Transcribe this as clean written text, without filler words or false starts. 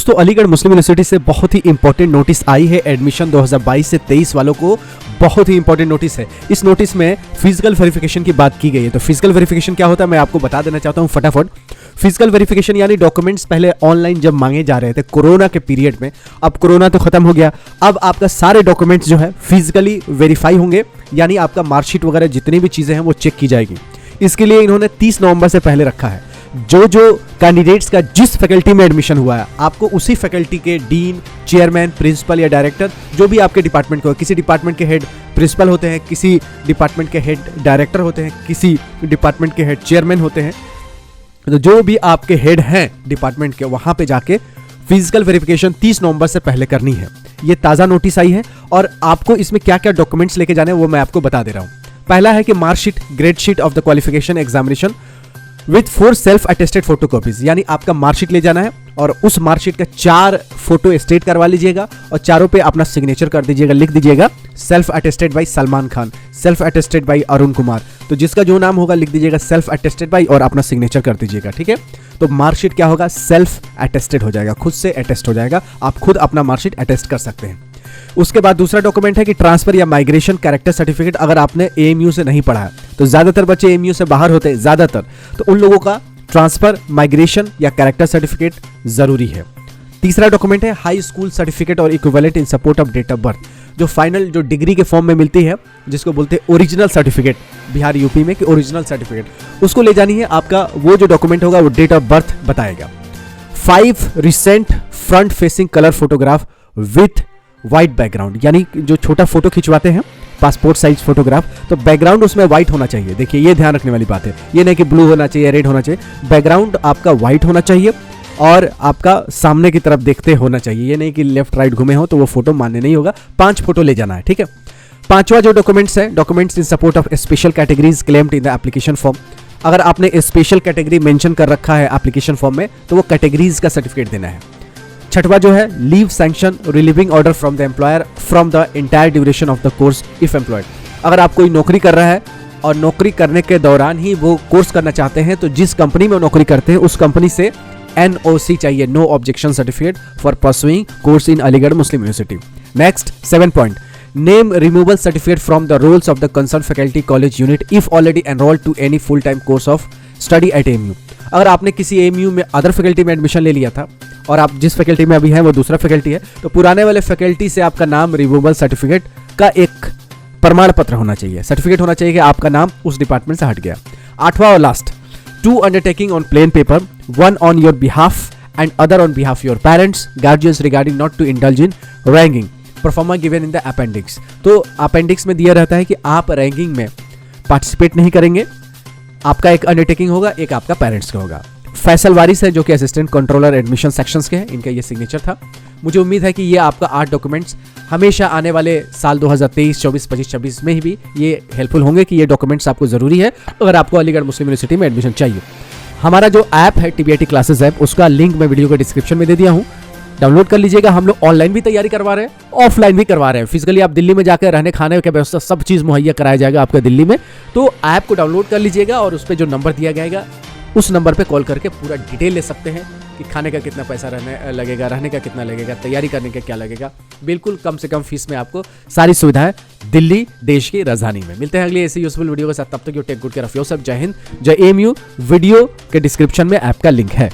दोस्तों Aligarh Muslim university से बहुत ही इंपॉर्टेंट नोटिस आई है एडमिशन 2022 से 23 वालों को। बहुत ही इंपॉर्टेंट नोटिस है। इस नोटिस में फिजिकल वेरिफिकेशन की बात की गई है। तो फिजिकल वेरिफिकेशन क्या होता है मैं आपको बता देना चाहता हूं फटाफट। फिजिकल वेरिफिकेशन यानी डॉक्यूमेंट्स पहले ऑनलाइन जब मांगे जा रहे थे कोरोना के पीरियड में, अब कोरोना तो खत्म हो गया, अब आपका सारे डॉक्यूमेंट्स जो है फिजिकली वेरीफाई होंगे, यानी आपका मार्कशीट वगैरह जितनी भी चीजें हैं वो चेक की जाएगी। इसके लिए इन्होंने 30 नवंबर से पहले रखा है। जो कैंडिडेट्स का जिस फैकल्टी में एडमिशन हुआ है आपको उसी फैकल्टी के डीन, चेयरमैन, प्रिंसिपल या डायरेक्टर, जो भी आपके डिपार्टमेंट को, किसी डिपार्टमेंट के हेड प्रिंसिपल होते हैं, किसी डिपार्टमेंट के हेड डायरेक्टर होते हैं, किसी डिपार्टमेंट के हेड चेयरमैन होते हैं, तो जो भी आपके हेड हैं डिपार्टमेंट के, वहां पे जाके फिजिकल वेरिफिकेशन 30 नवंबर से पहले करनी है। ये ताज़ा नोटिस आई है और आपको इसमें क्या क्या डॉक्यूमेंट्स लेके जाने हैं वो मैं आपको बता दे रहा हूँ। पहला है कि marksheet, grade sheet of the qualification examination with 4 self attested photocopies, यानी आपका मार्कशीट ले जाना है और उस मार्कशीट का 4 फोटो स्टेट करवा लीजिएगा और चारों पे अपना सिग्नेचर कर दीजिएगा, लिख दीजिएगा self attested by Salman Khan, self attested by Arun Kumar. तो जिसका जो नाम होगा लिख दीजिएगा सेल्फ अटेस्टेड बाई और अपना सिग्नेचर कर दीजिएगा, ठीक है। तो मार्कशीट क्या होगा, सेल्फ अटेस्टेड हो जाएगा, खुद से अटेस्ट हो जाएगा, आप खुद अपना मार्कशीट अटेस्ट कर सकते हैं। उसके बाद दूसरा डॉक्यूमेंट है कि ट्रांसफर या माइग्रेशन कैरेक्टर सर्टिफिकेट। अगर आपने एएमयू से नहीं पढ़ा है, तो ज्यादातर बच्चे एएमयू से बाहर होते हैं ज्यादातर, तो उन लोगों का ट्रांसफर, माइग्रेशन या कैरेक्टर सर्टिफिकेट जरूरी है। तीसरा डॉक्यूमेंट है हाई स्कूल सर्टिफिकेट और equivalent in support of date of birth, जो फाइनल जो डिग्री के फॉर्म में मिलती है, जिसको बोलते हैं ओरिजिनल सर्टिफिकेट, बिहार यूपी में कि ओरिजिनल सर्टिफिकेट, उसको ले जानी है। आपका वो जो डॉक्यूमेंट होगा वो डेट ऑफ बर्थ बताएगा। 5 recent front facing colour photograph with white background, यानी जो छोटा फोटो खिंचवाते हैं पासपोर्ट साइज फोटोग्राफ, तो बैकग्राउंड उसमें व्हाइट होना चाहिए। देखिए ये ध्यान रखने वाली बात है, ये नहीं कि ब्लू होना चाहिए, रेड होना चाहिए, बैकग्राउंड आपका व्हाइट होना चाहिए और आपका सामने की तरफ देखते होना चाहिए। ये नहीं कि लेफ्ट राइट घूमे हो तो वो फोटो मान्य नहीं होगा। 5 फोटो ले जाना है, ठीक है। पांचवा जो डॉक्यूमेंट्स है, documents in support of special categories claimed in the application form. अगर आपने स्पेशल कैटेगरी मेंशन कर रखा है एप्लीकेशन फॉर्म में, तो वो कैटेगरीज का सर्टिफिकेट देना है। छठवा जो है leave sanction relieving order from the employer from the entire duration of the course if employed. अगर आप कोई नौकरी कर रहा है और नौकरी करने के दौरान ही वो कोर्स करना चाहते हैं, तो जिस कंपनी में नौकरी करते हैं उस कंपनी से NOC चाहिए, no objection certificate for pursuing course in Aligarh Muslim University. Next 7 point, name removal certificate from the rolls of the concern faculty college unit if already enrolled to any full time course of study at AMU। अगर आपने किसी AMU में other faculty में admission ले लिया था और आप जिस फैकल्टी में अभी हैं वो दूसरा फैकल्टी है, तो पुराने वाले फैकल्टी से आपका नाम रिमूवल सर्टिफिकेट का एक प्रमाण पत्र होना चाहिए, सर्टिफिकेट होना चाहिए कि आपका नाम उस डिपार्टमेंट से हट गया। 8वां और last, 2 undertaking on plain paper, 1 on your behalf and other on behalf your parents guardians regarding not to indulge in ranking proforma given in the appendix. तो अपेंडिक्स में दिया रहता है कि आप रैंकिंग में पार्टिसिपेट नहीं करेंगे, आपका एक अंडरटेकिंग होगा, एक आपका पेरेंट्स का होगा। फैसल वारिस है जो कि असिस्टेंट कंट्रोलर एडमिशन सेक्शंस के हैं, इनका ये सिग्नेचर था। मुझे उम्मीद है कि ये आपका 8 डॉक्यूमेंट्स हमेशा आने वाले साल 2023, 24, 25, 26 में भी ये हेल्पफुल होंगे कि ये डॉक्यूमेंट्स आपको जरूरी है अगर आपको अलीगढ़ मुस्लिम यूनिवर्सिटी में एडमिशन चाहिए। हमारा जो ऐप है TBIT क्लासेस ऐप, उसका लिंक मैं वीडियो के डिस्क्रिप्शन में दे दिया हूँ, डाउनलोड कर लीजिएगा। हम लोग ऑनलाइन भी तैयारी करवा रहे हैं, ऑफलाइन भी करवा रहे हैं। फिजिकली आप दिल्ली में जाकर रहने खाने की व्यवस्था सब चीज़ मुहैया कराया जाएगा आपका दिल्ली में। तो ऐप को डाउनलोड कर लीजिएगा और उस पर जो नंबर दिया जाएगा उस नंबर पे कॉल करके पूरा डिटेल ले सकते हैं कि खाने का कितना पैसा लगेगा, रहने का कितना लगेगा, तैयारी करने का क्या लगेगा। बिल्कुल कम से कम फीस में आपको सारी सुविधाएं दिल्ली देश की राजधानी में। मिलते हैं अगली ऐसी यूजफुल वीडियो के साथ, तब तक you take good care of yourself. जय हिंद, जय AMU। वीडियो के डिस्क्रिप्शन में ऐप का लिंक है।